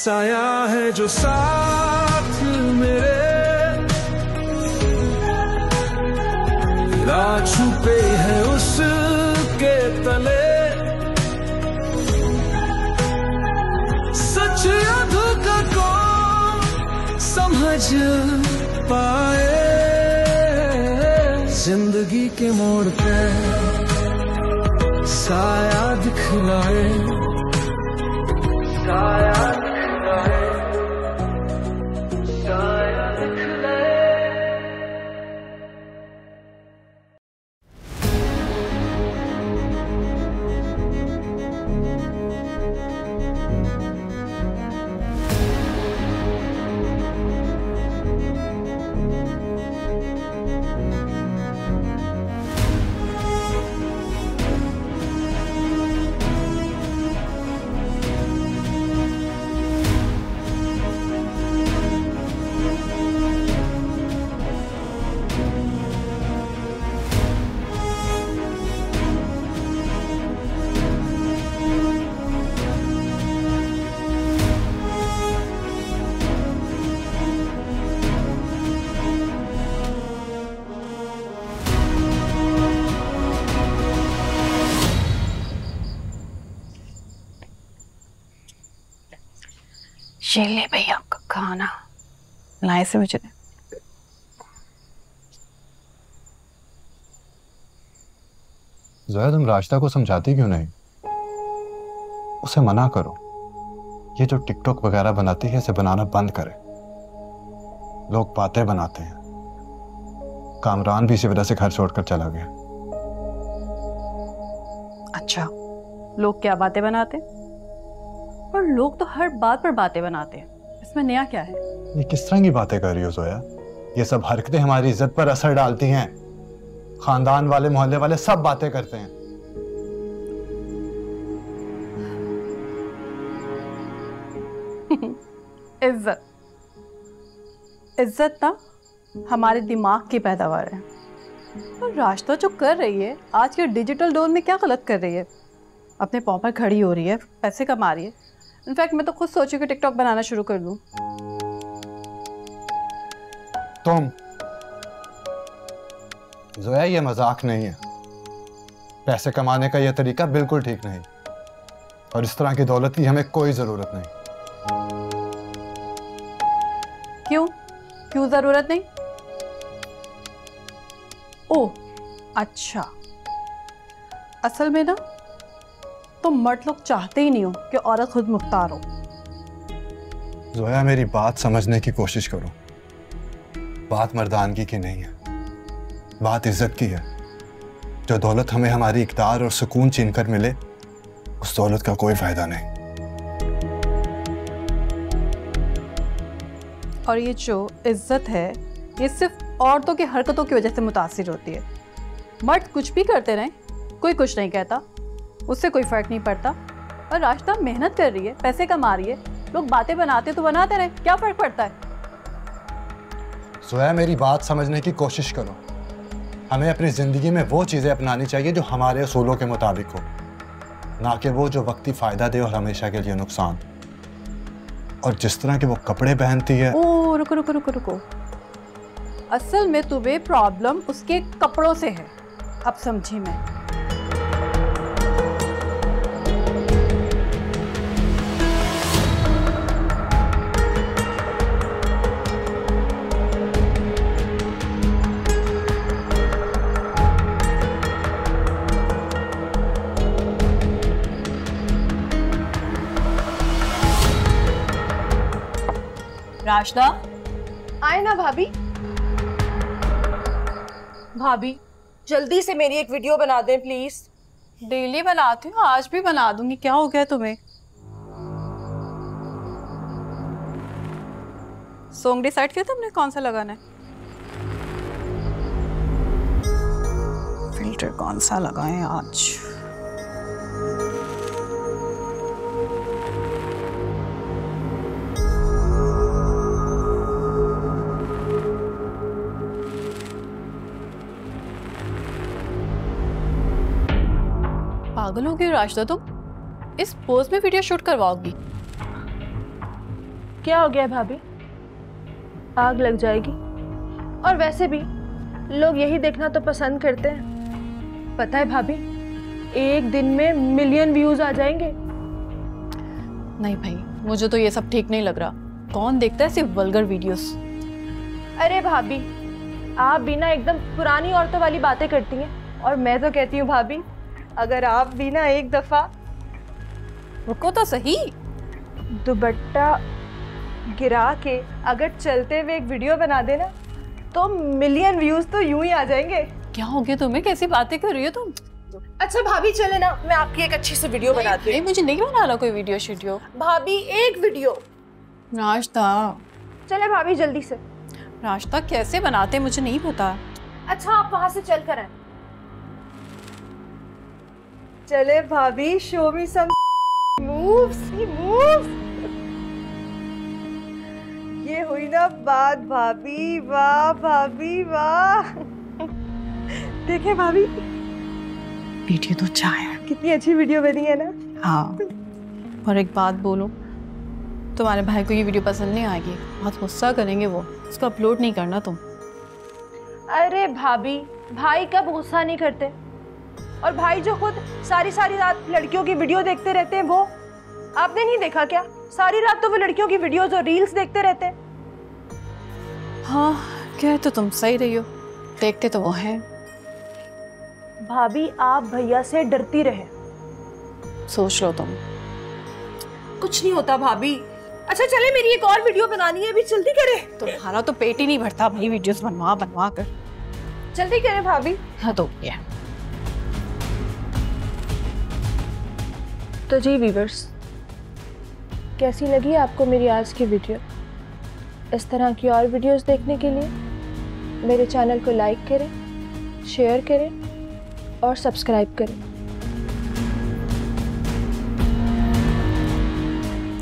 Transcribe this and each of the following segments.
साया है जो साथ मेरे, राज छुपे है उसके तले, सच या धोखा कौन समझ पाए, जिंदगी के मोड़ पे साया दिखलाए, साया दिखलाए, साया दिखलाए। ये ले भैया आपका खाना लाए से मुझे। ज़ोया, तुम राशिदा को समझाती क्यों नहीं? उसे मना करो, ये जो टिकटॉक वगैरह बनाती है इसे बनाना बंद करे। लोग बातें बनाते हैं, कामरान भी इसी वजह से घर छोड़कर चला गया। अच्छा, लोग क्या बातें बनाते? और लोग तो हर बात पर बातें बनाते हैं, इसमें नया क्या है? ये किस तरह की बातें कर रही हो ज़ोया? ये सब हरकतें हमारी इज्जत पर असर डालती हैं। खानदान वाले, मोहल्ले वाले सब बातें करते हैं। इज्जत, इज्जत ना हमारे दिमाग की पैदावार है। और राशिदा जो कर रही है आज के डिजिटल दौर में, क्या गलत कर रही है? अपने पाँव पर खड़ी हो रही है, पैसे कमा रही है। इनफैक्ट मैं तो खुद सोची कि टिकटॉक बनाना शुरू कर दूं। तुम ज़ोया, ये मजाक नहीं है। पैसे कमाने का यह तरीका बिल्कुल ठीक नहीं, और इस तरह की दौलत की हमें कोई जरूरत नहीं। क्यों क्यों जरूरत नहीं? ओह अच्छा, असल में ना तो मर्द लोग चाहते ही नहीं हो कि औरत खुद मुख्तार हो। ज़ोया, मेरी बात समझने की कोशिश करो। बात मर्दानगी की नहीं है, बात इज्जत की है। जो दौलत हमें हमारी इक़्तिदार और सुकून छीनकर मिले, उस दौलत का कोई फायदा नहीं। और ये जो इज्जत है, ये सिर्फ औरतों की हरकतों की वजह से मुतासिर होती है। मर्द कुछ भी करते रहे, कोई कुछ नहीं कहता, उससे कोई फर्क नहीं पड़ता। और राशिदा मेहनत कर रही है, पैसे कमा रही है, लोग बातें बनाते तो बनाते रहे, क्या फर्क पड़ता है? ज़ोया, मेरी बात समझने की कोशिश करो। हमें अपनी ज़िंदगी में वो चीज़ें अपनानी चाहिए जो हमारे असूलों के मुताबिक हो, ना कि वो जो वक्ती फ़ायदा दे और हमेशा के लिए नुकसान। और जिस तरह के वो कपड़े पहनती है। ओह रुको रुको रुको रुको, असल में तुम्हें प्रॉब्लम उसके कपड़ों से है। अब समझी मैं। राशिदा, आए ना भाभी। भाभी जल्दी से मेरी एक वीडियो बना दें प्लीज। डेली बनाती हूँ, आज भी बना दूंगी। क्या हो गया तुम्हें? सॉन्ग डिसाइड किया तुमने कौन सा लगाना है? फिल्टर कौन सा लगाएं आज? पागल हो गई राशिदा तुम? इस पोज में वीडियो शूट करवाओगी? क्या हो गया भाभी? आग लग जाएगी। और वैसे भी लोग यही देखना तो पसंद करते हैं। पता है भाभी, एक दिन में मिलियन व्यूज आ जाएंगे। नहीं भाई, मुझे तो ये सब ठीक नहीं लग रहा। कौन देखता है सिर्फ वल्गर वीडियोस? अरे भाभी, आप भी ना एकदम पुरानी औरतों वाली बातें करती हैं। और मैं तो कहती हूँ भाभी, अगर आप भी ना एक दफा रुको तो सही। दुपट्टा गिरा के अगर चलते हुए एक वीडियो बना देना तो मिलियन व्यूज तो यूं ही आ जाएंगे। क्या हो गया तुम्हें? कैसी बातें कर रही हो तुम? अच्छा भाभी, चले ना, मैं आपकी एक अच्छी सी वीडियो बनाती हूँ। मुझे नहीं बना रहा कोई वीडियो शीडियो। भाभी, एक वीडियो। नाश्ता? चले भाभी, जल्दी से। नाश्ता कैसे बनाते मुझे नहीं पता। अच्छा, आप वहां से चल कर आए। चले भाभी, शो मी सम मूव्स। ये हुई ना बात भाभी, वाह भाभी वाह। देखे भाभी, वीडियो तो अच्छा है। कितनी अच्छी वीडियो बनी है ना। हाँ, और एक बात बोलूं, तुम्हारे भाई को ये वीडियो पसंद नहीं आएगी, बहुत गुस्सा करेंगे वो। इसको अपलोड नहीं करना तुम। अरे भाभी, भाई कब गुस्सा नहीं करते? और भाई जो खुद सारी सारी रात लड़कियों की वीडियो देखते रहते हैं, वो आपने नहीं देखा क्या? सारी रात तो वो लड़कियों की वीडियोस और रील्स देखते रहते हैं। हाँ, कह तो तुम सही रही हो, देखते तो वो हैं। भाभी, आप भैया से डरती रहे। सोच लो तुम। कुछ नहीं होता भाभी। अच्छा चले, मेरी एक और वीडियो बनानी है, अभी जल्दी करें। तुम्हारा तो पेट ही नहीं भरता भाई वीडियोस बनवा बनवा कर। जल्दी करें भाभी। हाँ तो क्या। तो जी व्यूअर्स, कैसी लगी आपको मेरी आज की वीडियो? इस तरह की और वीडियोस देखने के लिए मेरे चैनल को लाइक करें, शेयर करें और सब्सक्राइब करें।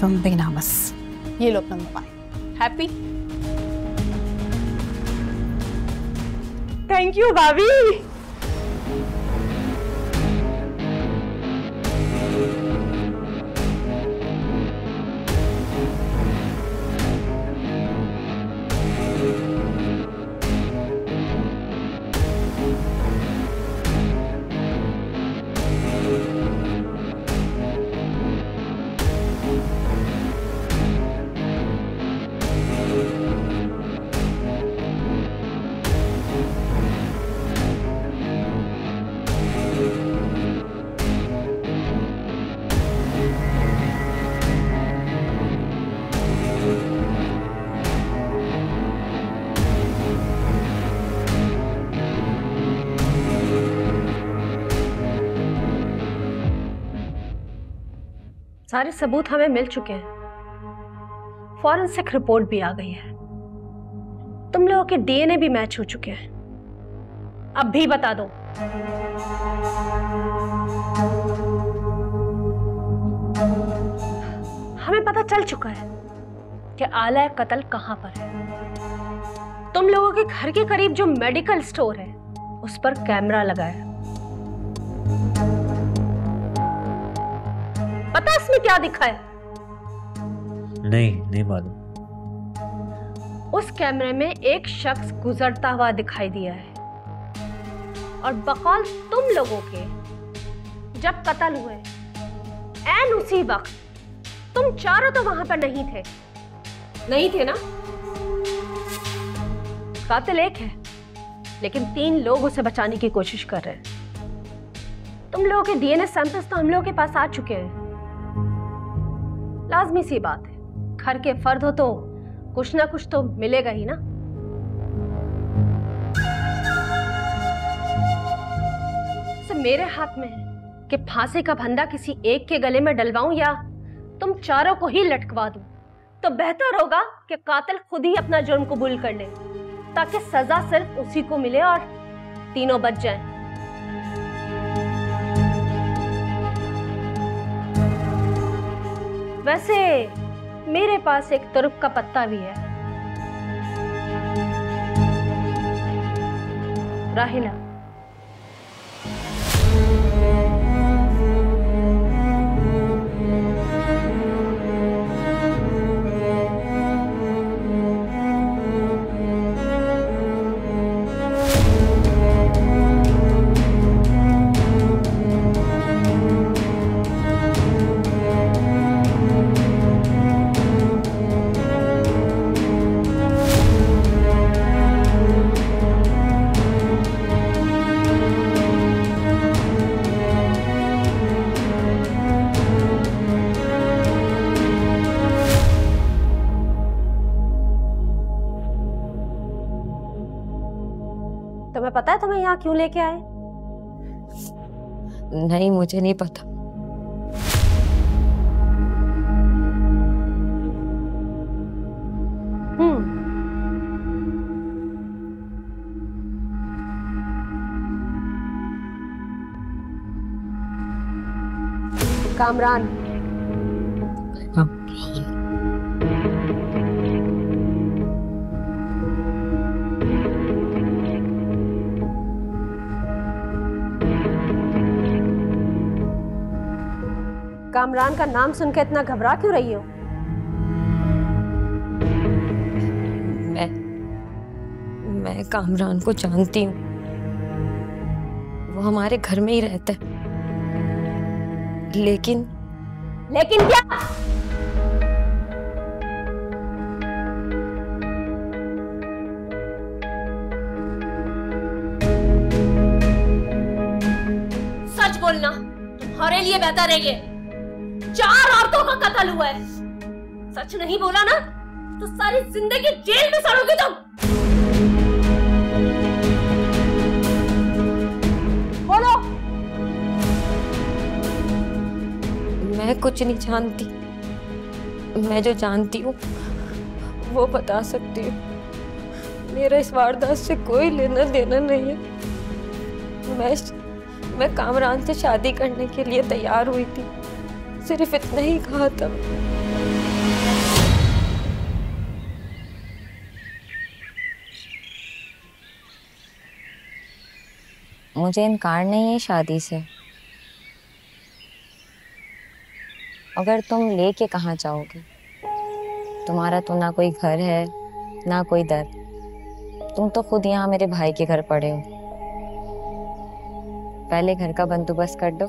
तुम भी ना बस। ये लो अपना मोबाइल। हैप्पी? थैंक यू भाभी। सारे सबूत हमें मिल चुके हैं। फॉरेंसिक रिपोर्ट भी आ गई है। तुम लोगों के डीएनए भी मैच हो चुके हैं। अब भी बता दो, हमें पता चल चुका है कि आला कत्ल कहां पर है। तुम लोगों के घर के करीब जो मेडिकल स्टोर है उस पर कैमरा लगा है। पता इसमें क्या दिखा है? नहीं मालूम। उस कैमरे में एक शख्स गुजरता हुआ दिखाई दिया है और बकौल तुम लोगों के जब कत्ल हुए एन उसी वक्त तुम चारों तो वहां पर नहीं थे ना? कातिल एक है लेकिन 3 लोग उसे बचाने की कोशिश कर रहे हैं। तुम लोगों के डीएनए सैंपल्स तो हम लोगों के पास आ चुके हैं। लाजमी सी बात है, घर के फर्द हो तो कुछ ना कुछ तो मिलेगा ही ना। मेरे हाथ में है कि फांसी का फंदा किसी एक के गले में डलवाऊं या तुम चारों को ही लटकवा दूं। तो बेहतर होगा कि कातिल खुद ही अपना जुर्म कबूल कर ले ताकि सजा सिर्फ उसी को मिले और तीनों बच जाएं। वैसे मेरे पास एक तुर्क का पत्ता भी है, राहिला। तुम्हें पता है तुम्हें यहाँ क्यों लेके आए? नहीं, मुझे नहीं पता। कामरान, कामरान का नाम सुन के इतना घबरा क्यों रही हो? मैं कामरान को जानती हूँ। वो हमारे घर में ही रहता है। लेकिन क्या? सच बोलना तुम्हारे लिए बेहतर है। ये 4 औरतों का कत्ल हुआ है। सच नहीं बोला ना तो सारी जिंदगी जेल में सड़ोगे तुम। बोलो। मैं कुछ नहीं जानती। मैं जो जानती हूँ वो बता सकती हूँ। मेरा इस वारदात से कोई लेना देना नहीं है। मैं कामरान से शादी करने के लिए तैयार हुई थी, सिर्फ इतना ही कहा था। मुझे इनकार नहीं है शादी से। अगर तुम लेके कहाँ जाओगे? तुम्हारा तो ना कोई घर है ना कोई दर। तुम तो खुद यहाँ मेरे भाई के घर पड़े हो। पहले घर का बंदोबस्त कर दो,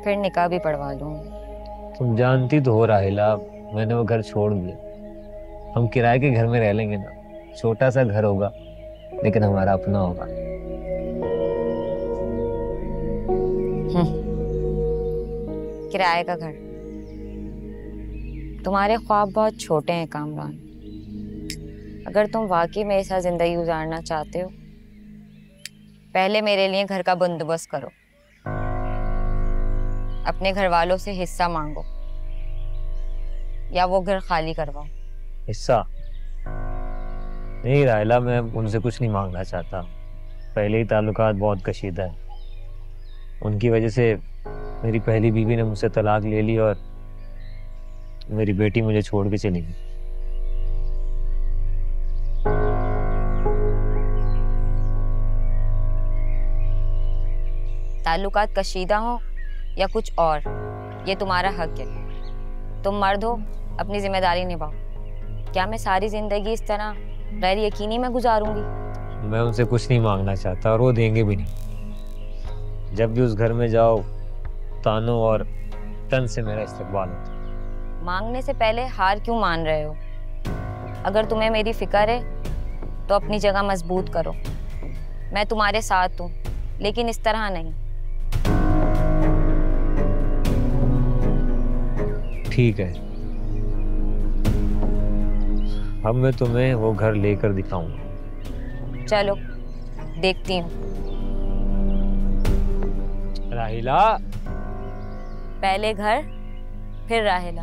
फिर निकाह भी पढ़वा लूंगी। तुम जानती तो हो राहिला, मैंने वो घर छोड़ दिया। हम किराए के घर में रह लेंगे ना। छोटा सा घर होगा लेकिन हमारा अपना होगा। किराए का घर? तुम्हारे ख्वाब बहुत छोटे हैं कामरान। अगर तुम वाकई मेरे साथ जिंदगी गुजारना चाहते हो, पहले मेरे लिए घर का बंदोबस्त करो। अपने घर वालों से हिस्सा मांगो या वो घर खाली करवाओ। हिस्सा नहीं राहिला, मैं उनसे कुछ नहीं मांगना चाहता। पहले ही ताल्लुकात बहुत कशीदा है। उनकी वजह से मेरी पहली बीवी ने मुझसे तलाक ले ली और मेरी बेटी मुझे छोड़ के चली गई। ताल्लुकात कशीदा हो या कुछ और, ये तुम्हारा हक है। तुम मर्द हो, अपनी जिम्मेदारी निभाओ। क्या मैं सारी जिंदगी इस तरह गैर यकीनी में गुजारूंगी? मैं उनसे कुछ नहीं मांगना चाहता और वो देंगे भी नहीं। जब भी उस घर में जाओ तानों और तन से मेरा इस्तकबाल होता है। मांगने से पहले हार क्यों मान रहे हो? अगर तुम्हें मेरी फिक्र है तो अपनी जगह मजबूत करो। मैं तुम्हारे साथ हूँ, लेकिन इस तरह नहीं। ठीक है, अब मैं तुम्हें वो घर लेकर दिखाऊंगा। चलो देखती हूँ। राहिला, पहले घर फिर राहिला।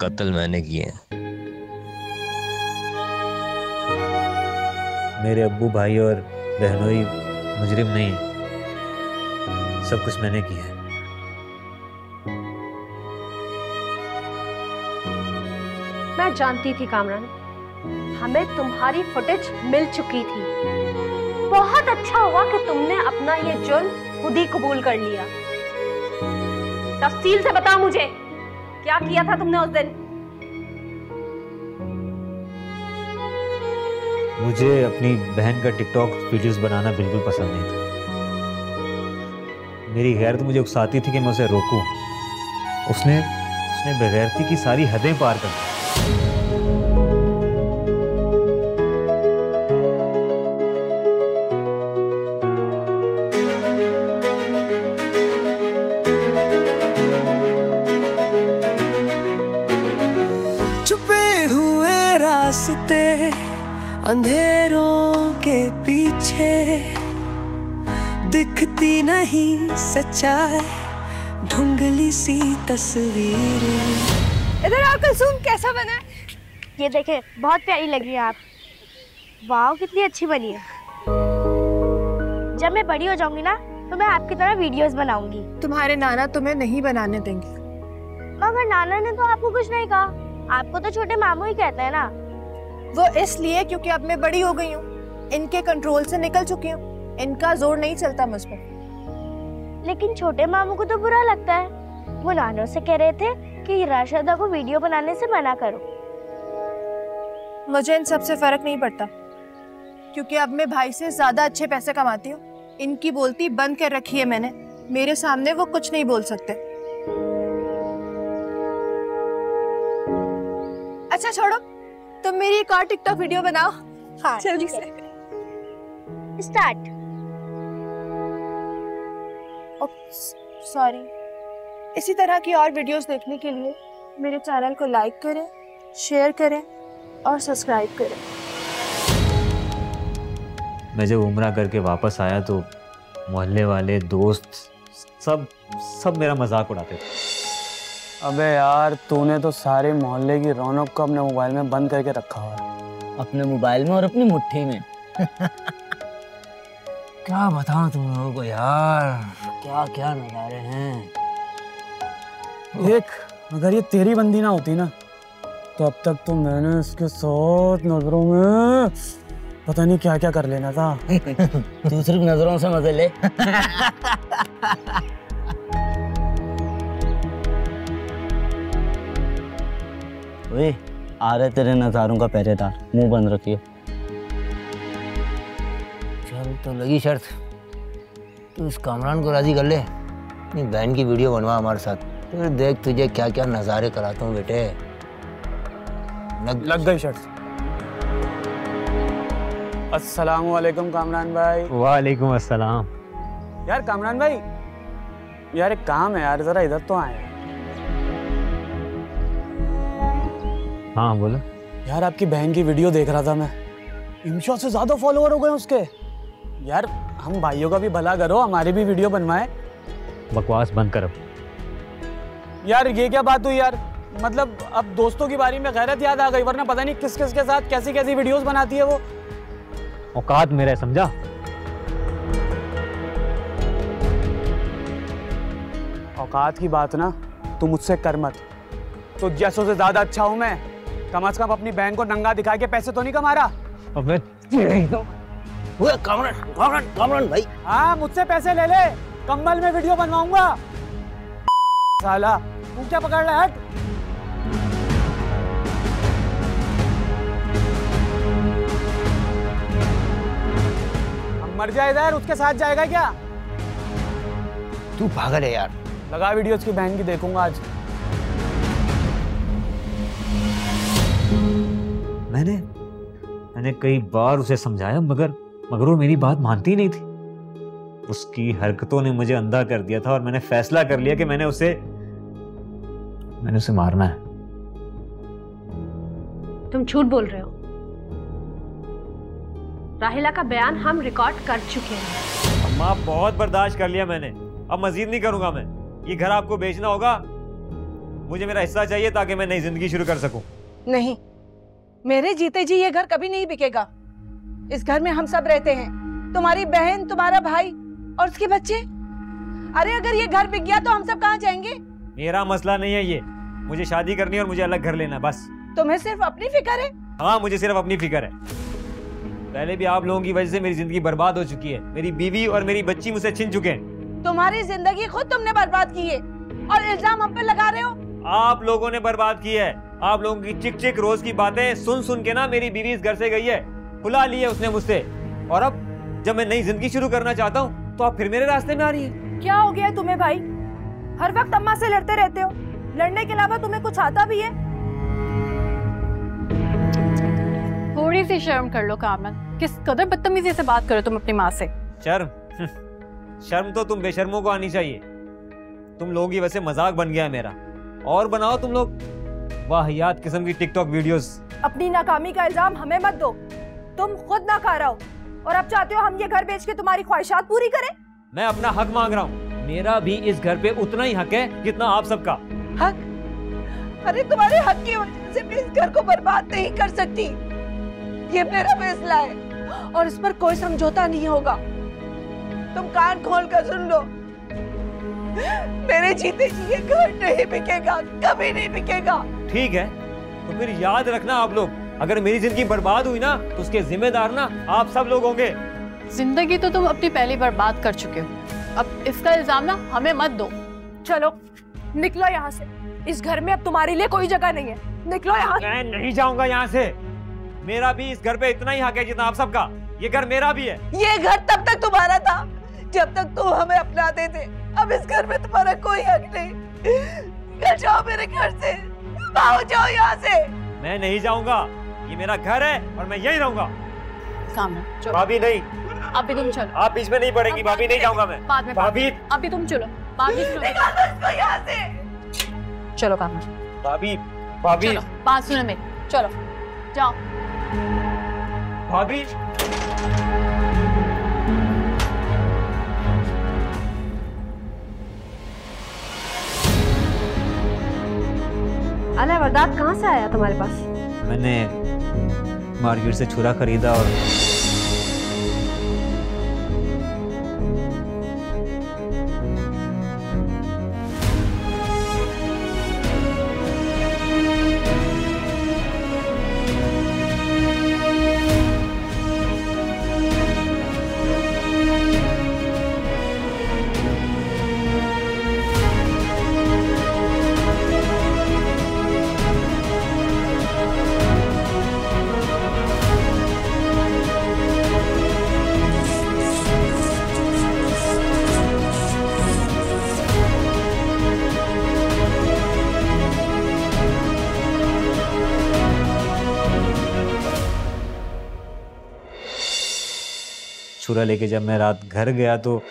कत्ल मैंने किए हैं। मेरे अब्बू भाई और बहनोई मुजरिम नहीं है। सब कुछ मैंने किया है। मैं जानती थी कामरान, हमें तुम्हारी फुटेज मिल चुकी थी। बहुत अच्छा हुआ कि तुमने अपना ये जुर्म खुद ही कबूल कर लिया। तफसील से बता मुझे, क्या किया था तुमने उस दिन? मुझे अपनी बहन का टिकटॉक वीडियोस बनाना बिल्कुल पसंद नहीं था। मेरी गैरत मुझे उकसाती थी कि मैं उसे रोकूं। उसने बेगैरती की सारी हदें पार कर दी। छुपे हुए रास्ते अंधेरों के पीछे, दिखती नहीं सच्चाई, ढूंढली सी तस्वीरें। इधर आओ कुलसुम, कैसा बना है? ये देखे, बहुत प्यारी लग रही है आप। वाह, कितनी अच्छी बनी है। जब मैं बड़ी हो जाऊंगी ना तो मैं आपकी तरह वीडियोस बनाऊंगी। तुम्हारे नाना तुम्हें नहीं बनाने देंगे। मगर नाना ने तो आपको कुछ नहीं कहा, आपको तो छोटे मामू ही कहते हैं ना। वो इसलिए क्योंकि अब मैं बड़ी हो गई हूँ, इनके कंट्रोल से निकल चुकी हूँ, इनका जोर नहीं चलता मुझ पर। लेकिन छोटे मामू को तो बुरा लगता है। वो नाना से कह रहे थे कि राशिदा को वीडियो बनाने से मना करो। मुझे इन सब से फर्क नहीं पड़ता, क्योंकि अब मैं भाई से ज्यादा अच्छे पैसे कमाती हूँ। इनकी बोलती बंद कर रखी है मैंने, मेरे सामने वो कुछ नहीं बोल सकते। अच्छा छोड़ो, तुम मेरी एक और टिकटॉक वीडियो बनाओ। हाँ, जल्दी से स्टार्ट। सॉरी। इसी तरह की और वीडियोस देखने के लिए मेरे चैनल को लाइक करें, शेयर करें और सब्सक्राइब करें। मैं जब उम्रा करके वापस आया तो मोहल्ले वाले, दोस्त सब मेरा मजाक उड़ाते थे। अबे यार, तूने तो सारे मोहल्ले की रौनक को अपने मोबाइल में बंद करके रखा हुआ है। अपने मोबाइल में और अपनी मुट्ठी में। क्या बताऊं तुम लोगों को यार, क्या क्या नजारे हैं। देख, अगर ये तेरी बंदी ना होती ना तो अब तक तो मैंने इसके साथ नजरों में पता नहीं क्या क्या कर लेना था। तू सिर्फ नजरों से मजे ले। ओए, आ रहे तेरे नजारों का पहरेदार, मुंह बंद रखिए। चल तो लगी शर्त, तू इस कामरान को राजी कर ले, अपनी बहन की वीडियो बनवा हमारे साथ, फिर देख तुझे क्या क्या नजारे कराता हूँ बेटे। लग गई शर्त। अस्सलाम वालेकुम कामरान भाई। वालेकुम अस्सलाम। यार कामरान भाई, यार एक काम है यार, जरा इधर तो आए। हाँ बोलो। यार आपकी बहन की वीडियो देख रहा था मैं, इमशा से ज्यादा फॉलोअर हो गए उसके। यार हम भाइयों का भी भला करो, हमारी भी वीडियो बनवाए। बकवास बंद करो। यार ये क्या बात हुई यार, मतलब अब दोस्तों की बारी में गैरत याद आ गई, वरना पता नहीं किस किस के साथ कैसी कैसी वीडियोस बनाती है वो। औकात मेरा, समझा? औकात की बात ना तू मुझसे कर मत। तो जैसों से ज्यादा अच्छा हूं मैं, कम से कम अपनी बहन को नंगा दिखा के पैसे तो नहीं कमा रहा। अबे कामरान भाई, हाँ मुझसे पैसे ले ले, कम्बल में वीडियो बनवाऊंगा। साला तू क्या पकड़ रहा है? हम मर जाए इधर, उसके साथ जाएगा क्या? तू पागल है यार। लगा वीडियो उसकी बहन की देखूंगा आज। मैंने कई बार उसे समझाया, मगर वो मेरी बात मानती नहीं थी। उसकी हरकतों ने मुझे अंधा कर दिया था और मैंने फैसला कर लिया कि मैंने उसे मारना है। तुम झूठ बोल रहे हो। राहिला का बयान हम रिकॉर्ड कर चुके हैं। अम्मा, बहुत बर्दाश्त कर लिया मैंने, अब मजीद नहीं करूंगा मैं। ये घर आपको बेचना होगा, मुझे मेरा हिस्सा चाहिए ताकि मैं नई जिंदगी शुरू कर सकूं। नहीं, मेरे जीते जी ये घर कभी नहीं बिकेगा। इस घर में हम सब रहते हैं, तुम्हारी बहन, तुम्हारा भाई और उसके बच्चे। अरे अगर ये घर बिक गया तो हम सब कहाँ जाएंगे? मेरा मसला नहीं है ये, मुझे शादी करनी है और मुझे अलग घर लेना, बस। तुम्हें सिर्फ अपनी फिक्र है? हाँ, मुझे सिर्फ अपनी फिक्र है। पहले भी आप लोगों की वजह से मेरी जिंदगी बर्बाद हो चुकी है। मेरी बीवी और मेरी बच्ची मुझसे छिन चुके हैं। तुम्हारी जिंदगी खुद तुमने बर्बाद की है और इल्जाम हम पे लगा रहे हो। आप लोगों ने बर्बाद की है। आप लोगों की चिक चिक रोज की बातें सुन सुन के ना मेरी बीवी इस घर से गई है, बुला ली है उसने मुझसे। और अब जब मैं नई जिंदगी शुरू करना चाहता हूँ तो आप फिर मेरे रास्ते में आ रही है। क्या हो गया है तुम्हें भाई? हर वक्त अम्मा से लड़ते रहते हो। लड़ने के अलावा तुम्हें कुछ आता भी है? थोड़ी सी शर्म कर लो कामन, किस कदर बदतमीजी से बात करो तुम अपनी माँ से। शर्म? शर्म तो तुम बेशर्मों को आनी चाहिए। तुम लोगों की वैसे मजाक बन गया है मेरा। और बनाओ तुम लोग वाहियात किस्म की टिकटॉक वीडियोस। अपनी नाकामी का इल्जाम हमें मत दो, तुम खुद नाकारा हो और अब चाहते हो हम ये घर बेच के तुम्हारी ख्वाहिशात पूरी करें। मैं अपना हक मांग रहा हूँ। मेरा भी इस घर पे उतना ही हक है जितना आप सबका। हक? अरे तुम्हारे हक की वजह से मैं इस घर को बर्बाद नहीं कर सकती। ये मेरा फैसला है और इस पर कोई समझौता नहीं होगा। तुम कान खोल कर सुन लो, मेरे जीते जी ये घर नहीं बिकेगा, कभी नहीं बिकेगा। ठीक है, तो फिर याद रखना आप लोग, अगर मेरी जिंदगी बर्बाद हुई ना तो उसके जिम्मेदार ना आप सब लोग होंगे। जिंदगी तो तुम अपनी पहली बर्बाद कर चुके हो, अब इसका इल्जाम ना हमें मत दो। चलो निकलो यहाँ से, इस घर में अब तुम्हारे लिए कोई जगह नहीं है। निकलो यहाँ से। मैं नहीं जाऊंगा यहाँ से। मेरा भी इस घर पे इतना ही हक है जितना आप सबका। ये घर मेरा भी है। ये घर तब तक तुम्हारा था जब तक तुम हमें अपनाते थे। अब इस घर में तुम्हारा कोई हक नहीं। निकल जाओ मेरे घर से, भाग जाओ यहाँ से। मैं नहीं जाऊंगा, ये मेरा घर है और मैं यहीं रहूंगा। भाभी नहीं, अभी तुम चलो। आप बीच में नहीं पड़ेंगी भाभी, नहीं जाऊंगा मैं। बाद में भाभी, अभी तुम चलो, बाद में यहाँ से। चलो कामन। भाभी, भाभी चलो, बात सुनो मेरी, चलो जाओ। भाभी अला वरदात कहाँ से आया तुम्हारे पास? मैंने मार्केट से छुरा खरीदा और छुरा लेके जब मैं रात घर गया तो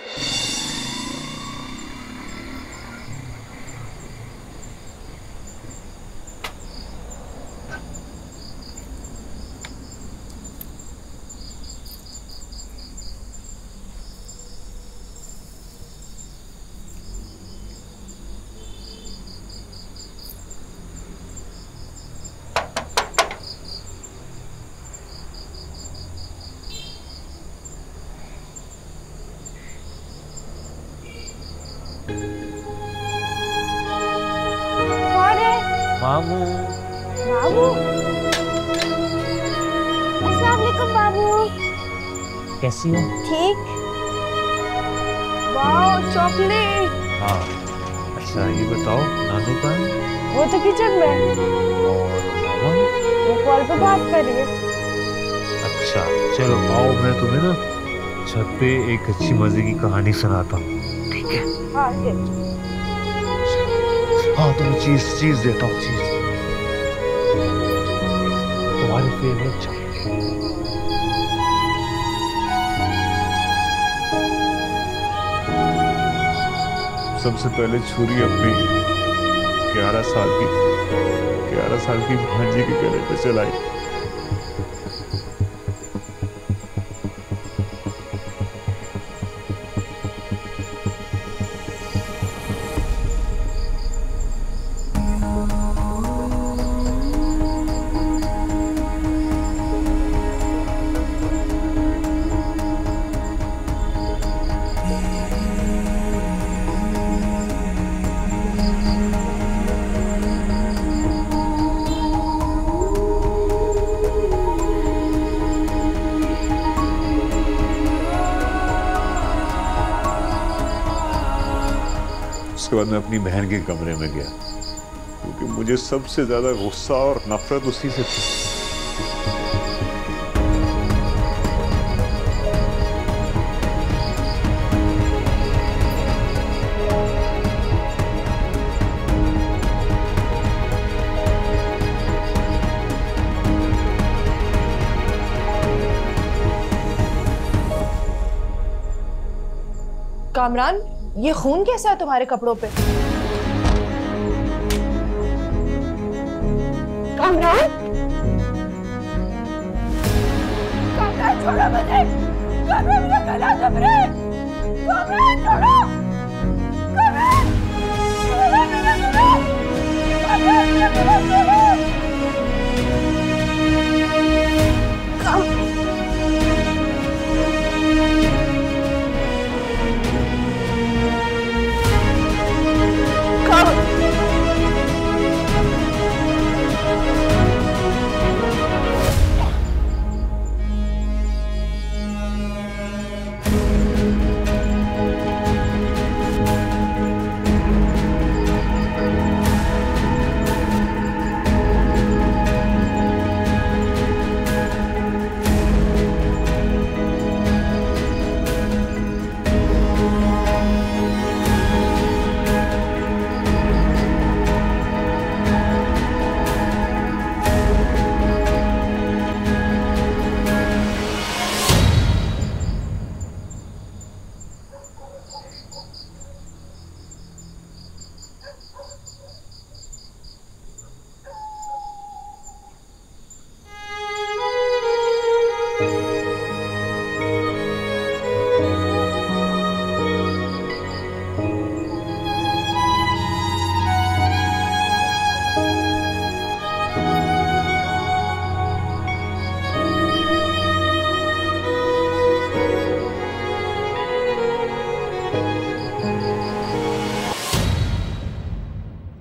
मामू। बाबू, अस्सलाम वालेकुम बाबू। कैसी हो? ठीक। वाह चॉकलेट। हाँ, अच्छा ये बताओ नानू कहाँ है? वो तो किचन में। और मामा? वो कॉल पे बात कर रही है। अच्छा चलो आओ, मैं तुम्हें ना छत पे एक अच्छी मजे की कहानी सुनाता हूँ, ठीक है? हाँ ठीक। हाँ तुम्हें चीज देता हूँ, चीज तुम्हारी फेवरेट चॉकलेट। सबसे पहले छुरी अपनी 11 साल की भांजी के गले पे चलाई। उसके बाद मैं अपनी बहन के कमरे में गया। क्योंकि मुझे सबसे ज्यादा गुस्सा और नफरत उसी से थी। कामरान, ये खून कैसा है तुम्हारे कपड़ों पे? कामरान, कामरान छोड़ो मुझे, कामरान मेरा गला दब रहा है, कामरान छोड़ो, कामरान, छोड़ो मेरा गला, कामरान मेरा गला छोड़ो।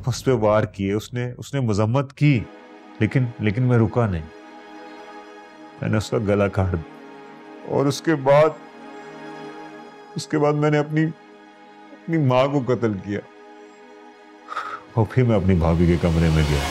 उस पे वार किए, उसने मजम्मत की, लेकिन मैं रुका नहीं। मैंने उसका गला काट दिया और उसके बाद मैंने अपनी माँ को कत्ल किया और फिर मैं अपनी भाभी के कमरे में गया।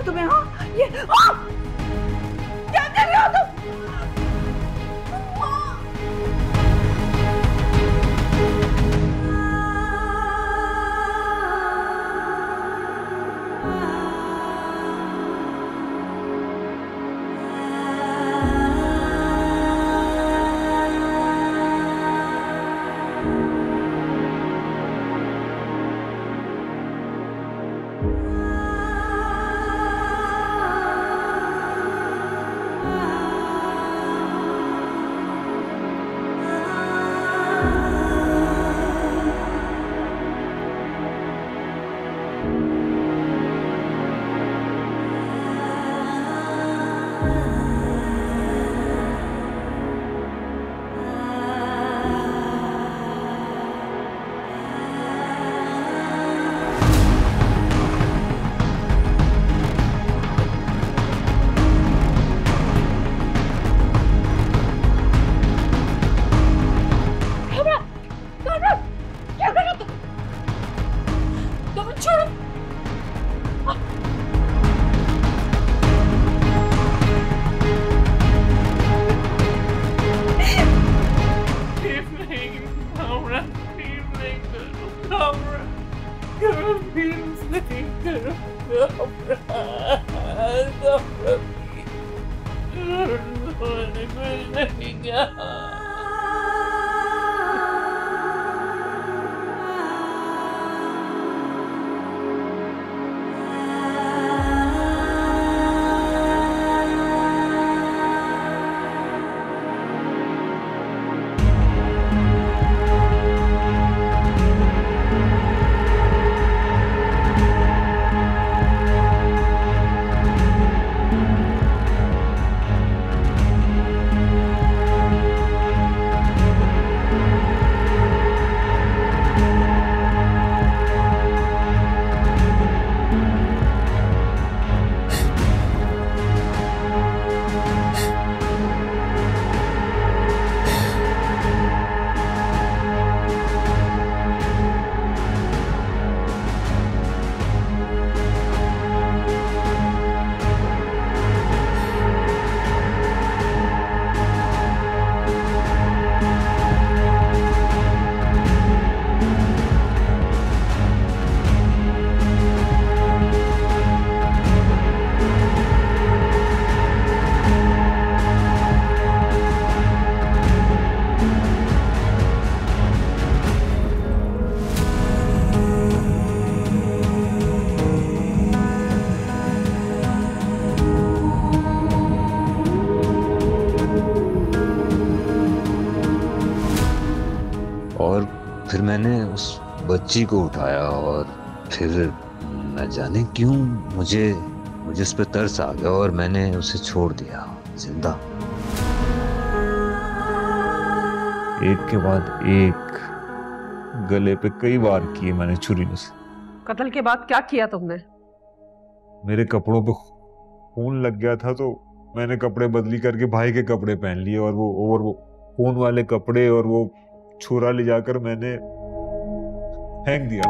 तुम्हें हाँ ये क्या कर रहे हो तुम? और फिर मैंने उस बच्ची को उठाया और फिर न जाने क्यों मुझे उस पर तरस आ गया और मैंने उसे छोड़ दिया जिंदा। एक के बाद एक गले पे कई बार किए मैंने छुरी से। कत्ल के बाद क्या किया तुमने? मेरे कपड़ों पे खून लग गया था तो मैंने कपड़े बदली करके भाई के कपड़े पहन लिए और वो खून वाले कपड़े और वो छुरा ले जाकर मैंने फेंक दिया।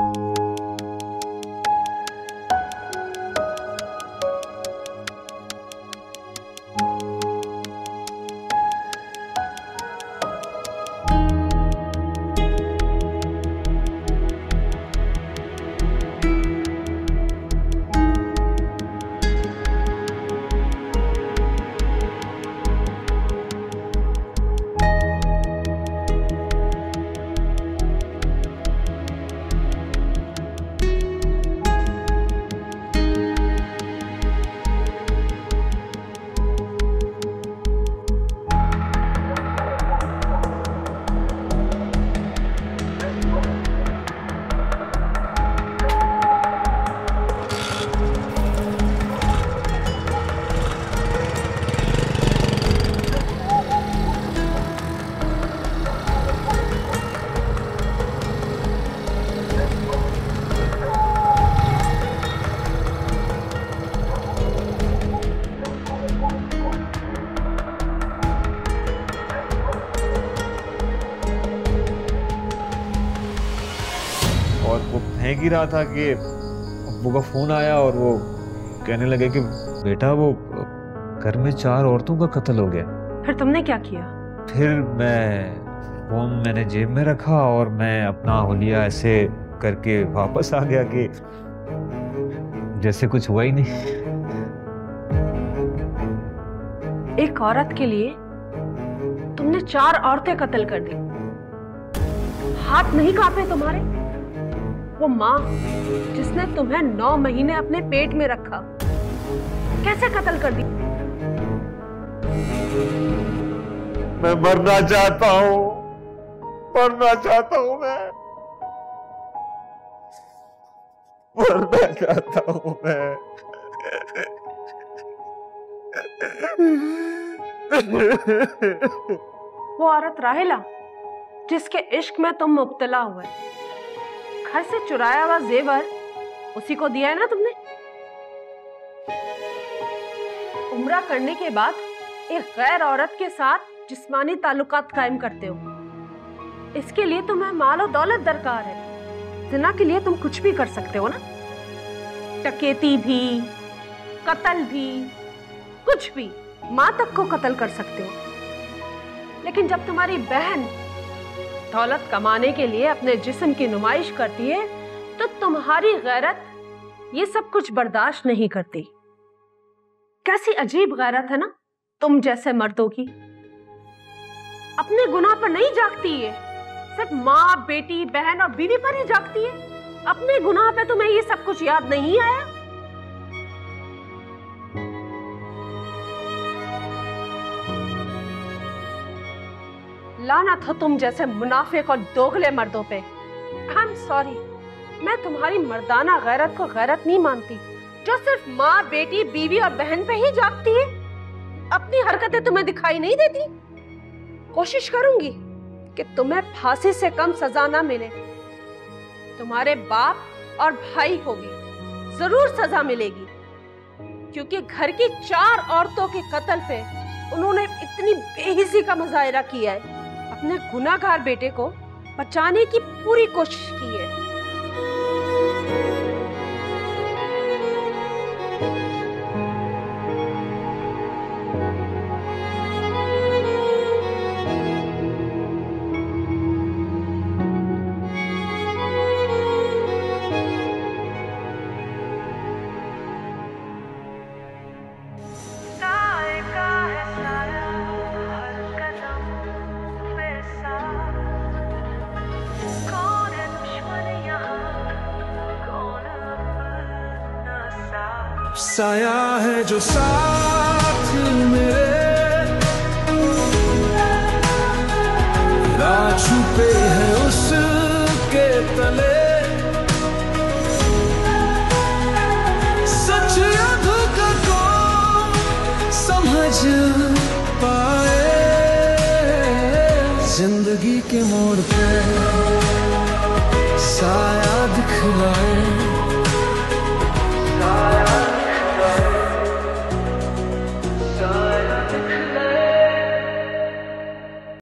फेंक ही रहा था कि अब्बू का फोन आया और वो कहने लगे कि बेटा वो घर में 4 औरतों का कत्ल हो गया। फिर तुमने क्या किया? फिर मैंने जेब में रखा और मैं अपना हुलिया ऐसे करके वापस आ गया कि जैसे कुछ हुआ ही नहीं। एक औरत के लिए तुमने 4 औरतें कत्ल कर दी। हाथ नहीं कांपे तुम्हारे? वो माँ जिसने तुम्हें 9 महीने अपने पेट में रखा, कैसे कत्ल कर दी? मैं मरना चाहता हूँ मैं मरना चाहता हूँ। वो औरत राहेला जिसके इश्क में तुम मुब्तला हुए, घर से चुराया हुआ जेवर उसी को दिया है ना तुमने? उम्रा करने के बाद एक गैर औरत के साथ जिस्मानी ताल्लुकात कायम करते हो, इसके लिए तुम्हें माल और दौलत दरकार है। जिना के लिए तुम कुछ भी कर सकते हो ना, टकेती भी, कत्ल भी, कुछ भी, माँ तक को कत्ल कर सकते हो। लेकिन जब तुम्हारी बहन दौलत कमाने के लिए अपने जिस्म की नुमाइश करती है तो तुम्हारी गैरत ये सब कुछ बर्दाश्त नहीं करती। कैसी अजीब गैरत है ना तुम जैसे मर्दों की। अपने गुनाह पर नहीं जागती है, सिर्फ माँ, बेटी, बहन और बीवी पर ही जागती है। अपने गुनाह पे तुम्हें ये सब कुछ याद नहीं आया? लानत हो तुम जैसे मुनाफिक और दोगले मर्दों पे। आई एम सॉरी, मैं तुम्हारी मर्दाना गैरत को गैरत नहीं मानती जो सिर्फ माँ, बेटी, बीवी और बहन पे ही जागती है। अपनी हरकतें तुम्हें दिखाई नहीं देती? कोशिश करूंगी कि तुम्हें फांसी से कम सजा ना मिले। तुम्हारे बाप और भाई को भी जरूर सजा मिलेगी, क्योंकि घर की 4 औरतों के कत्ल पे उन्होंने इतनी बेहिसी का मुजाहिरा किया है। अपने गुनाहगार बेटे को बचाने की पूरी कोशिश की है। साया है जो साथ मेरे, राह छुपे है उस जिंदगी के मोड़ पे साया दिखलाए